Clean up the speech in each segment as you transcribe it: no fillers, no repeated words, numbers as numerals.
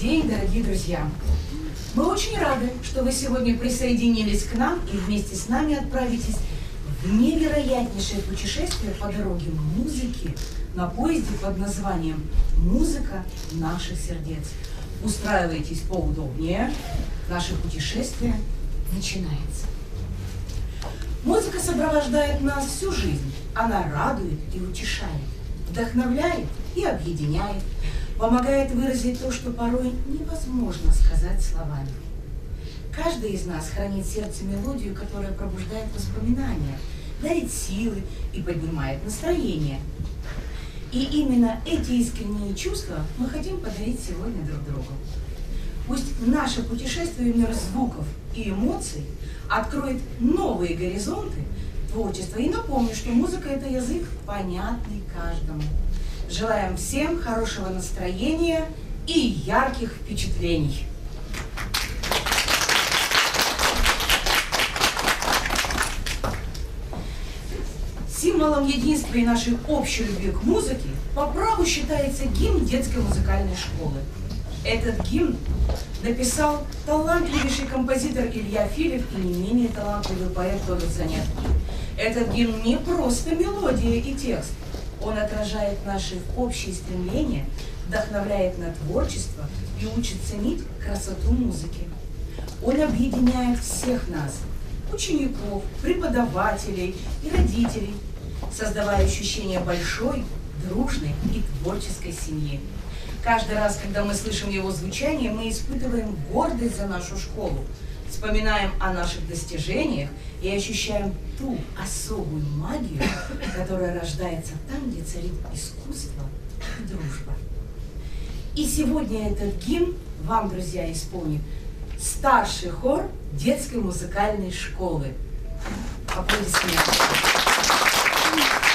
день, дорогие друзья! Мы очень рады, что вы сегодня присоединились к нам и вместе с нами отправитесь в невероятнейшее путешествие по дороге музыки на поезде под названием «Музыка наших сердец». Устраивайтесь поудобнее, наше путешествие начинается. Музыка сопровождает нас всю жизнь. Она радует и утешает, вдохновляет и объединяет, помогает выразить то, что порой невозможно сказать словами. Каждый из нас хранит в сердце мелодию, которая пробуждает воспоминания, дарит силы и поднимает настроение. И именно эти искренние чувства мы хотим подарить сегодня друг другу. Пусть наше путешествие в мир звуков и эмоций откроет новые горизонты творчества. И напомню, что музыка – это язык, понятный каждому. Желаем всем хорошего настроения и ярких впечатлений. Символом единства и нашей общей любви к музыке по праву считается гимн детской музыкальной школы. Этот гимн написал талантливейший композитор Илья Филев и не менее талантливый поэт Тодор Занятский. Этот гимн не просто мелодия и текст. Он отражает наши общие стремления, вдохновляет на творчество и учит ценить красоту музыки. Он объединяет всех нас, учеников, преподавателей и родителей, создавая ощущение большой, дружной и творческой семьи. Каждый раз, когда мы слышим его звучание, мы испытываем гордость за нашу школу, вспоминаем о наших достижениях и ощущаем ту особую магию, которая рождается там, где царит искусство и дружба. И сегодня этот гимн вам, друзья, исполнит старший хор детской музыкальной школы. Аплодисменты. Yeah.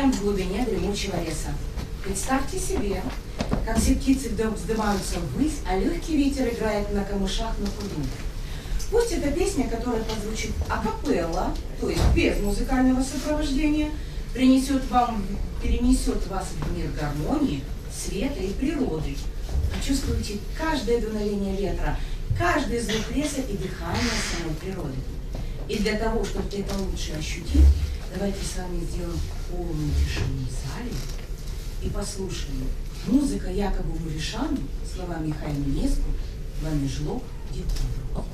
замираем в глубине дремучего леса. Представьте себе, как все птицы вздымаются ввысь, а легкий ветер играет на камышах на пруду. Пусть эта песня, которая прозвучит акапелла, то есть без музыкального сопровождения, перенесет вас в мир гармонии, света и природы. Почувствуйте каждое дуновение ветра, каждый звук леса и дыхание самой природы. И для того, чтобы это лучше ощутить, давайте с вами сделаем полную тишину в зале и послушаем. Музыка Якобу Муришану, слова Михаила Минеску, Ванежлок, Дикудру.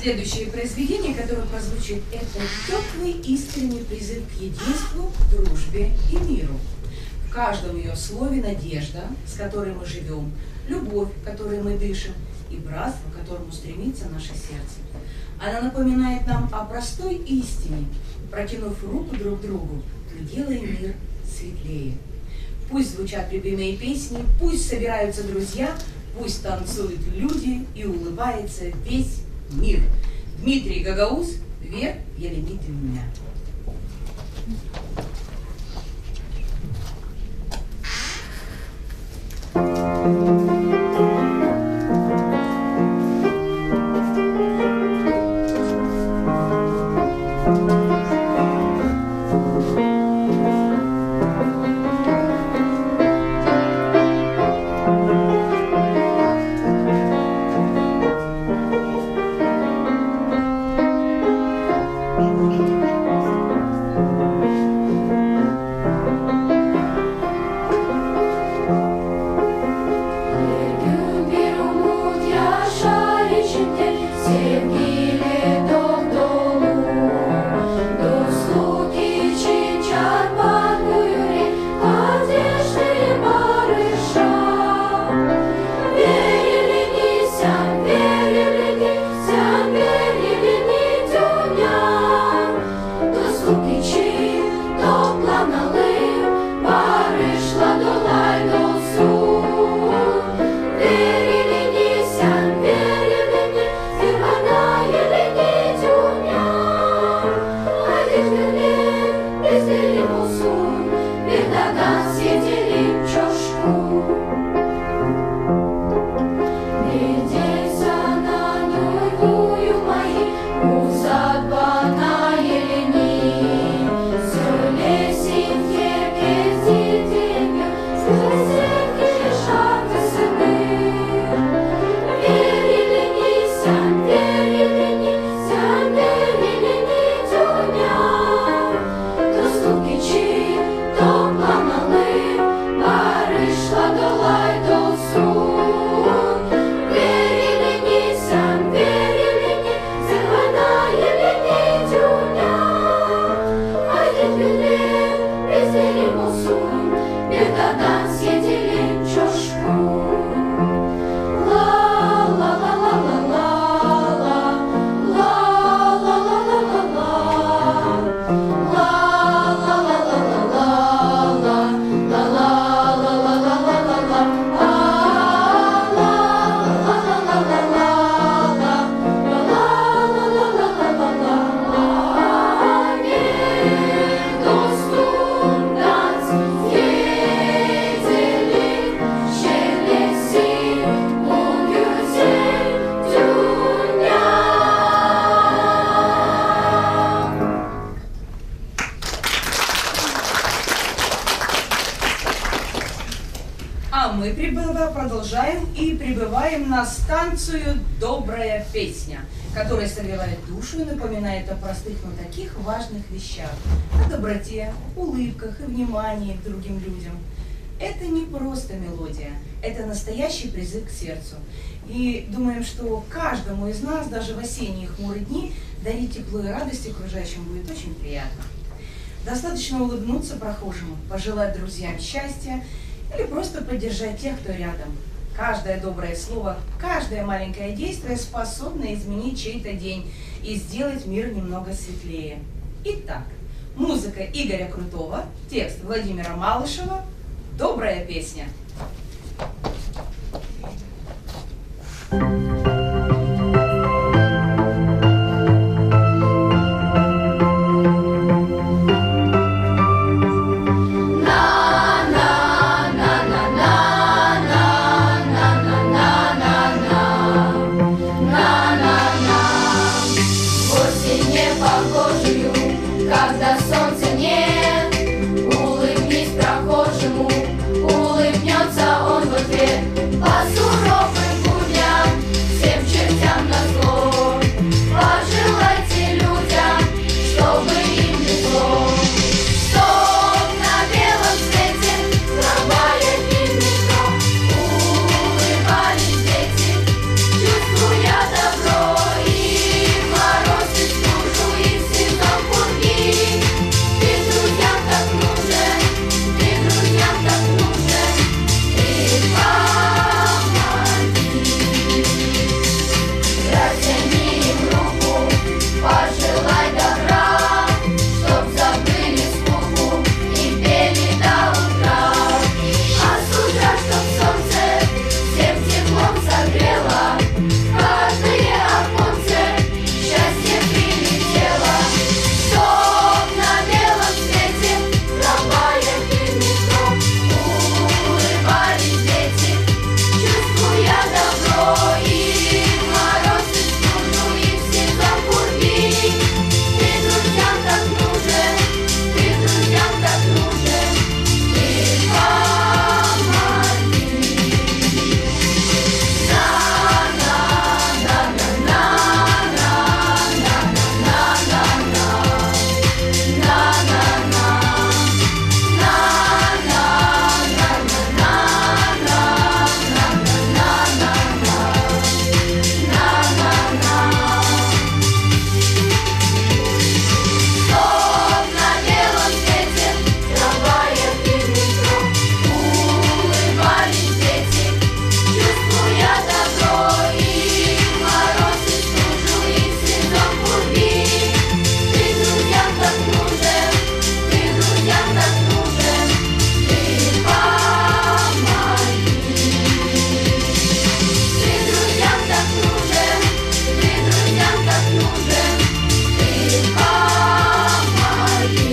Следующее произведение, которое прозвучит, это теплый искренний призыв к единству, дружбе и миру. В каждом ее слове надежда, с которой мы живем, любовь, которой мы дышим, и братство, к которому стремится наше сердце. Она напоминает нам о простой истине. Протянув руку друг другу, мы делаем мир светлее. Пусть звучат любимые песни, пусть собираются друзья, пусть танцуют люди и улыбается весь мир. Дмитрий Гагауз, Вер, Елемит меня. До плана ли, Париж, ладола. А мы продолжаем и прибываем на станцию «Добрая песня», которая согревает душу и напоминает о простых, но таких важных вещах. О доброте, улыбках и внимании к другим людям. Это не просто мелодия, это настоящий призыв к сердцу. И думаем, что каждому из нас, даже в осенние хмурые дни, дарить тепло и радость окружающим будет очень приятно. Достаточно улыбнуться прохожему, пожелать друзьям счастья или просто поддержать тех, кто рядом. Каждое доброе слово, каждое маленькое действие способно изменить чей-то день и сделать мир немного светлее. Итак, музыка Игоря Крутого, текст Владимира Малышева, «Добрая песня». Когда солнца нет, улыбнись прохожему, улыбнется он в ответ. По суровым будням, всем чертям назло, пожелайте людям, чтобы им везло. Чтоб на белом свете трамвая и метро улыбались дети, чувствуя добро и мороз, и стужу, и в сезон пурги. Ты друзьям так нужен, ты друзьям так нужен, ты помоги. Протяни им руку, пожелай добра, чтоб забыли скуку и пели до утра. А с утра, чтоб солнце всем теплом согрело, каждое оконце счастье прилетело. Чтоб на белом свете трамвая и метро улыбались дети, чувствуя добро и мороз, и стужу, и в сезон пурги. Ты друзьям так нужен, ты друзьям так нужен, ты помоги. Чтоб на белом свете трамвая и метро улыбались дети, чувствуя добро и мороз, и стужу, и в сезон пурги. Ты друзьям так нужен, ты друзьям так нужен, ты помоги. Ты друзьям так нужен, ты друзьям так нужен, ты помоги.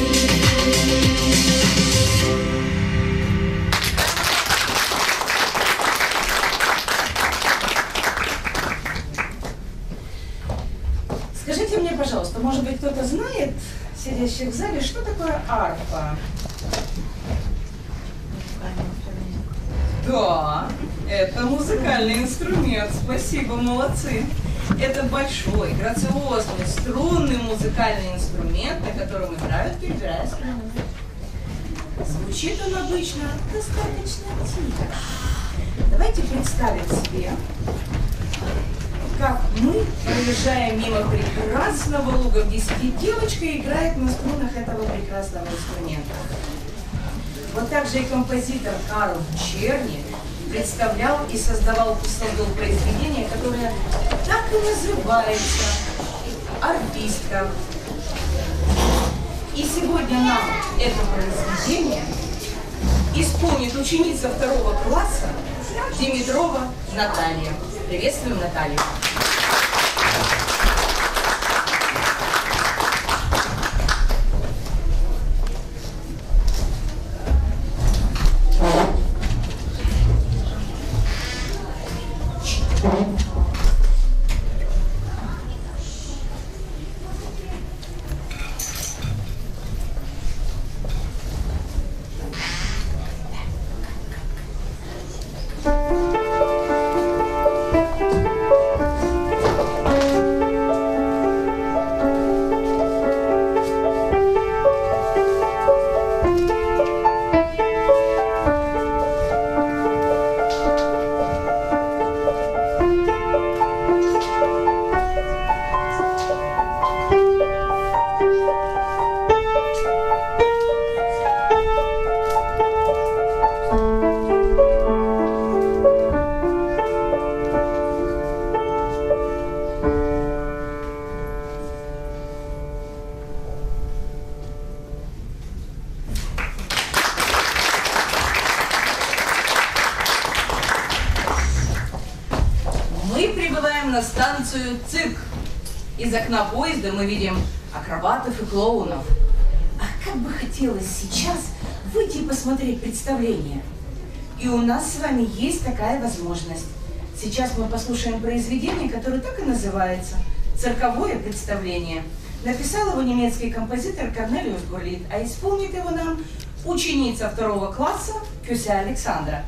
Скажите мне, пожалуйста, может быть, кто-то знает, сидящих в зале, что такое арфа? Да, это музыкальный инструмент. Спасибо, молодцы. Это большой, грациозный, струнный музыкальный инструмент, на котором играют, перебирая струны. Звучит он обычно достаточно тихо. Давайте представим себе, как мы проезжаем мимо прекрасного луга, где сидит девочка и играет на струнах этого прекрасного инструмента. Вот так же и композитор Карл Черни представлял и создал произведение, которое так и называется «Арфистка». И сегодня нам это произведение исполнит ученица 2 класса Димитрова Наталья. Приветствуем Наталью. на станцию «Цирк». Из окна поезда мы видим акробатов и клоунов. А как бы хотелось сейчас выйти и посмотреть представление. И у нас с вами есть такая возможность. Сейчас мы послушаем произведение, которое так и называется «Цирковое представление». Написал его немецкий композитор Корнелиус Гурлит, а исполнит его нам ученица 2 класса Кюся Александра.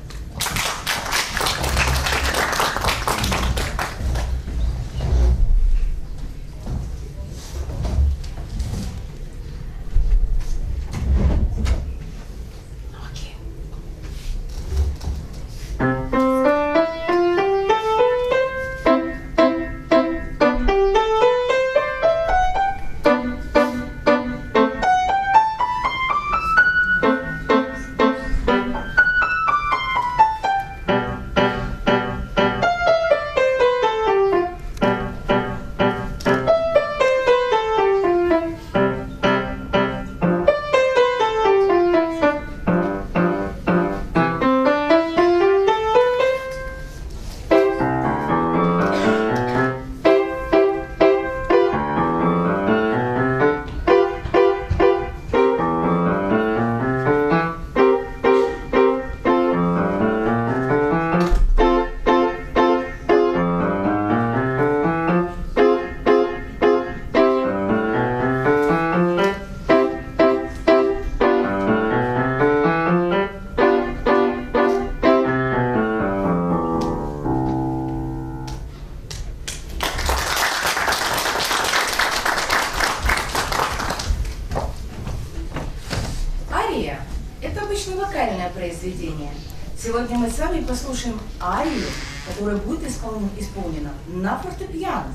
Произведение. Сегодня мы с вами послушаем арию, которая будет исполнена на фортепиано.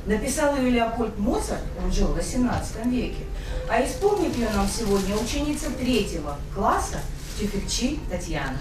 Написал ее Леопольд Моцарт, он жил в XVIII веке, а исполнит ее нам сегодня ученица 3 класса Тюфекчи Татьяна.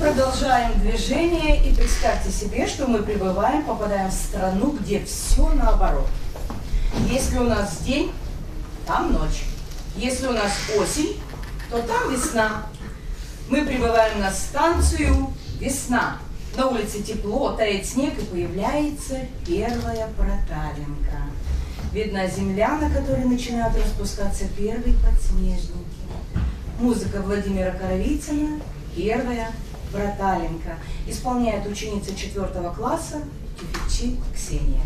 Продолжаем движение и представьте себе, что мы попадаем в страну, где все наоборот. Если у нас день, там ночь. Если у нас осень, то там весна. Мы прибываем на станцию «Весна». На улице тепло, тает снег и появляется первая проталинка. Видна земля, на которой начинают распускаться первые подснежники. Музыка Владимира Коровицына, первая Браталенко. Исполняет ученица 4 класса Тюфикчи Ксения.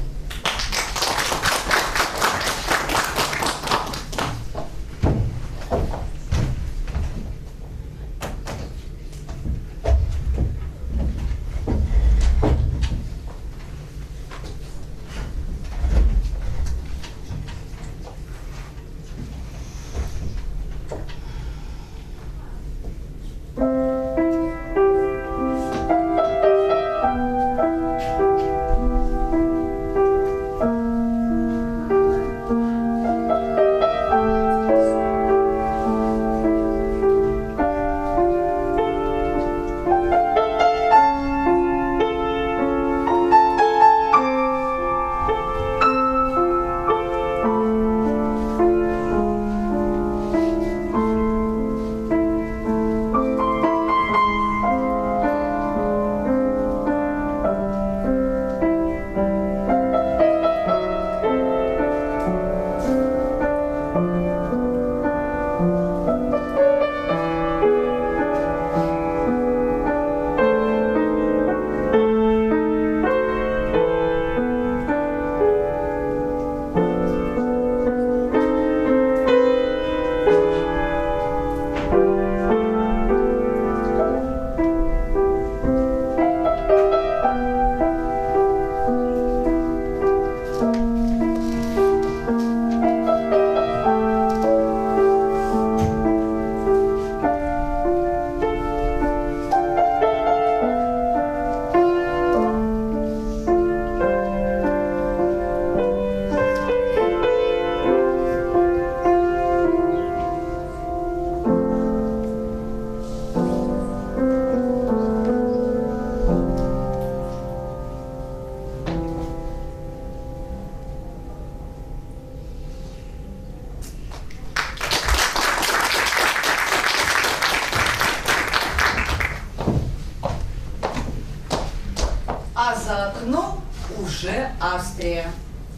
А за окном уже Австрия.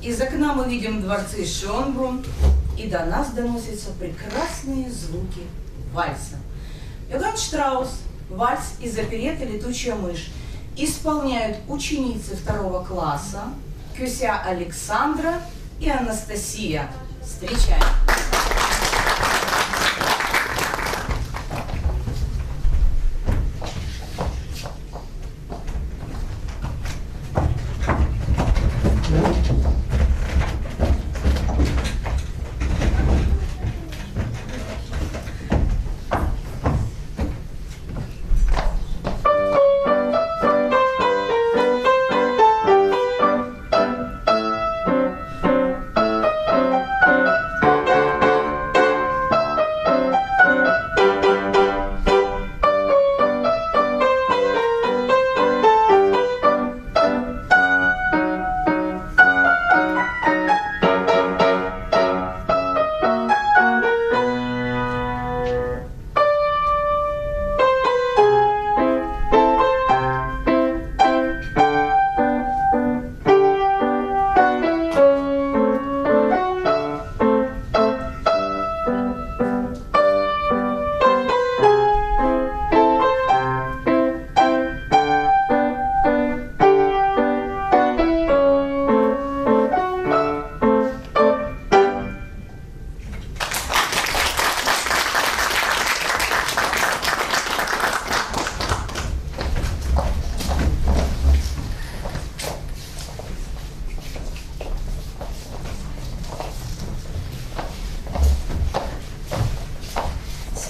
Из окна мы видим дворцы Шönbrunn, и до нас доносятся прекрасные звуки вальса. Иоганн Штраус, вальс из оперетты «Летучая мышь» исполняют ученицы 2 класса Кюся Александра и Анастасия. Встречаем!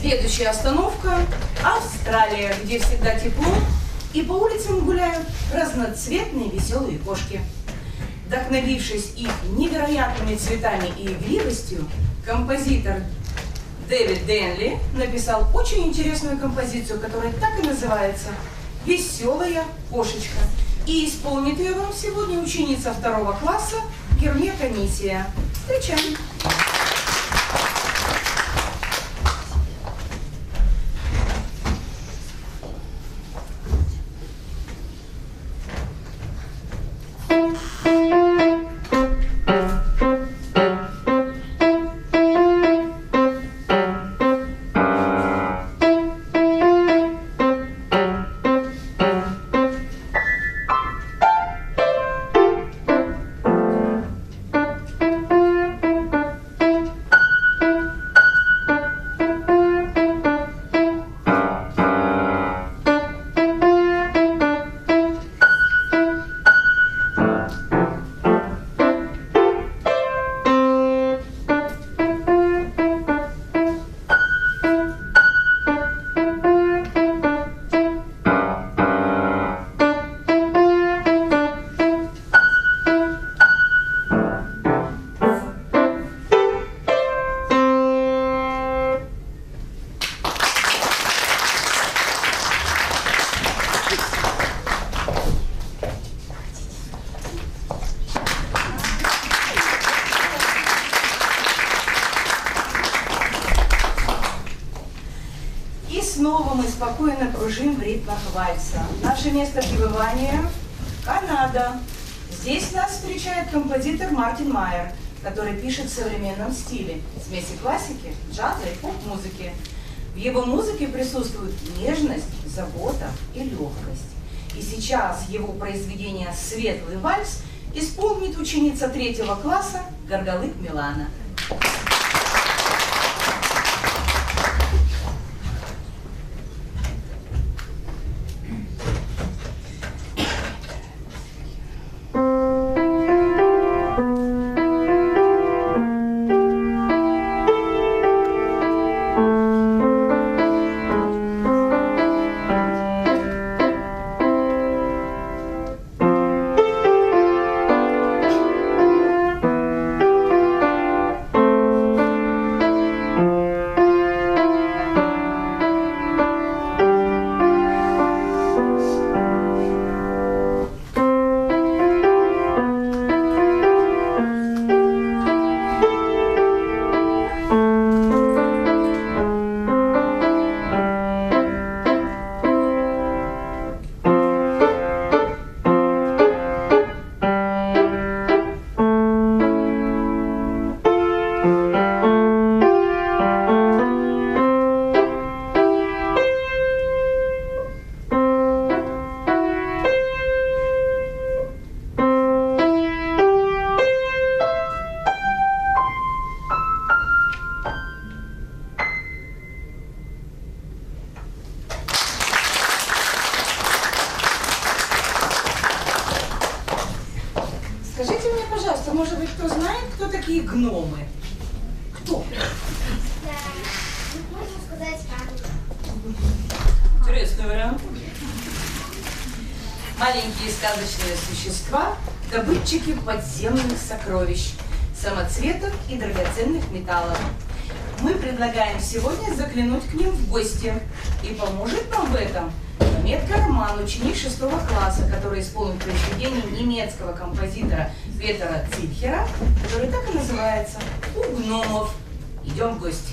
Следующая остановка – Австралия, где всегда тепло, и по улицам гуляют разноцветные веселые кошки. Вдохновившись их невероятными цветами и игривостью, композитор Дэвид Денли написал очень интересную композицию, которая так и называется «Веселая кошечка». И исполнит ее вам сегодня ученица 2 класса Гермета Нисия. Встречаем! И снова мы спокойно кружим в ритмах вальса. Наше место пребывания – Канада. Здесь нас встречает композитор Мартин Майер, который пишет в современном стиле, смеси классики, джаза и поп-музыки. В его музыке присутствует нежность, забота и легкость. И сейчас его произведение «Светлый вальс» исполнит ученица 3-го класса Гаргалык Милана. Скажите мне, пожалуйста, может быть, кто знает, кто такие гномы? Кто? Да, можно сказать как. Интересный вариант. Маленькие сказочные существа, добытчики подземных сокровищ, самоцветов и драгоценных металлов. Мы предлагаем сегодня заглянуть к ним в гости. И поможет нам в этом Метка Роман, ученик 6 класса, который исполнит произведение немецкого композитора Петера Цильхера, который так и называется «У гномов». Идем в гости.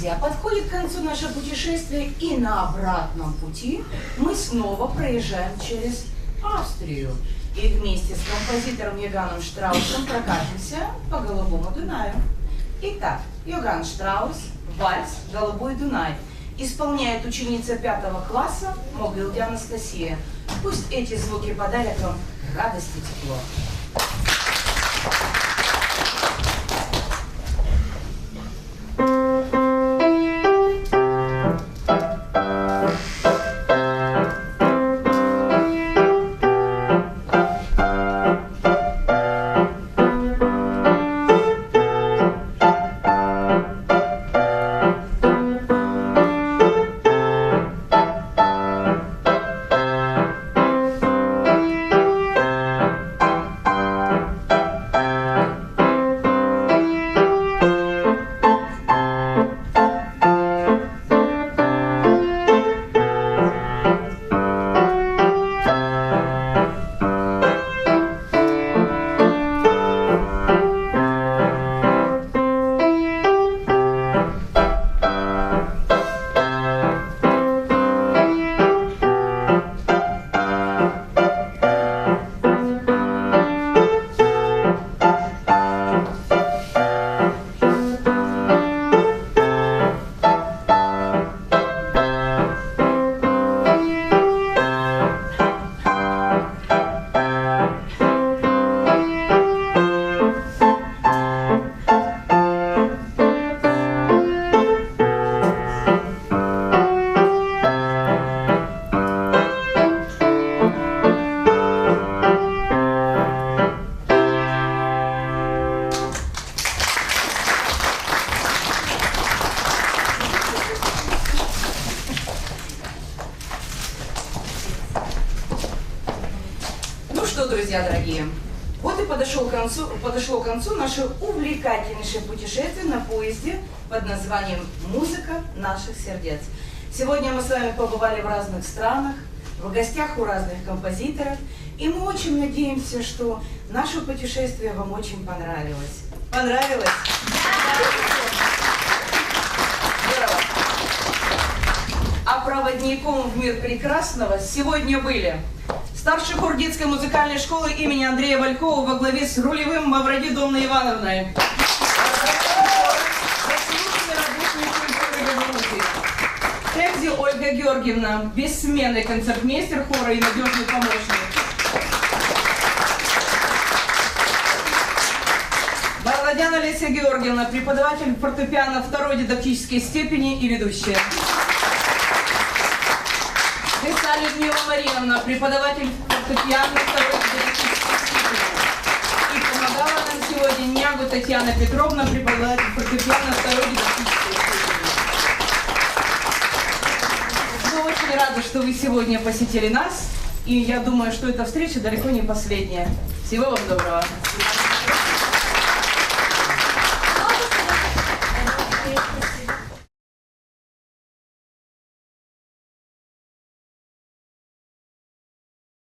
друзья, подходит к концу наше путешествие, и на обратном пути мы снова проезжаем через Австрию. И вместе с композитором Йоганном Штраусом прокатимся по Голубому Дунаю. Итак, Йоганн Штраус, вальс «Голубой Дунай» исполняет ученица 5 класса Могилди Анастасия. Пусть эти звуки подарят вам радость и тепло. Друзья дорогие, вот и подошло к концу наше увлекательнейшее путешествие на поезде под названием «Музыка наших сердец». Сегодня мы с вами побывали в разных странах, в гостях у разных композиторов, и мы очень надеемся, что наше путешествие вам очень понравилось. Понравилось? Здорово. А проводником в мир прекрасного сегодня были старший хор детской музыкальной школы имени Андрея Валькова во главе с рулевым Мавроди Домной Ивановной. Экзи Ольга Георгиевна, бессменный концертмейстер хора и надежный помощник. Барладян Олеся Георгиевна, преподаватель фортепиано 2-й дидактической степени и ведущая. Людмила Мариновна, преподаватель фортепиано 2-й дидактической степени. И помогала нам сегодня Нягу Татьяна Петровна, преподаватель фортепиано 2-й дидактической степени. Мы очень рады, что вы сегодня посетили нас, и я думаю, что эта встреча далеко не последняя. Всего вам доброго.